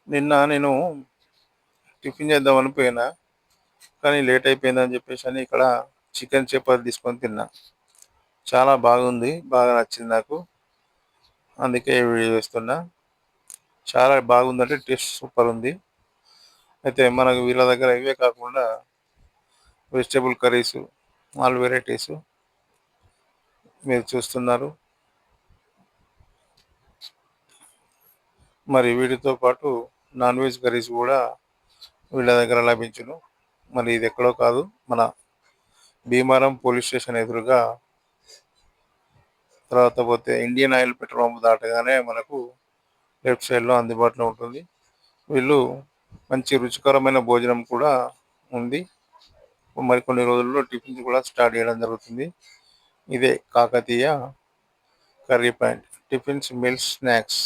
నిన్న నేను టిఫిన్ చేద్దామని పోయినా. కానీ లేట్ అయిపోయిందని చెప్పేసని ఇక్కడ చికెన్ చపాతీ తీసుకొని తిన్నా. చాలా బాగుంది. బాగా నచ్చింది నాకు. అందుకే ఈ వీడియో చేస్తున్నా. చాలా బాగుందంటే టేస్ట్ సూపర్ ఉంది. అయితే మనకు వీళ్ళ దగ్గర ఇవే కాకుండా వెజిటబుల్ కర్రీస్, ఆల్ వెరైటీస్ మీరు చూస్తున్నారు. మరి వీటితో పాటు నాన్ వెజ్ కర్రీస్ కూడా వీళ్ళ దగ్గర లభించును. మరి ఇది ఎక్కడో కాదు, మన భీమారం పోలీస్ స్టేషన్ ఎదురుగా, తర్వాత పోతే ఇండియన్ ఆయిల్ పెట్రోల్ పంప్ దాటగానే మనకు లెఫ్ట్ సైడ్లో అందుబాటులో ఉంటుంది. వీళ్ళు మంచి రుచికరమైన భోజనం కూడా ఉంది. మరికొన్ని రోజుల్లో టిఫిన్స్ కూడా స్టార్ట్ చేయడం జరుగుతుంది. ఇదే Kakatiya curry point tiffins, meals, snacks.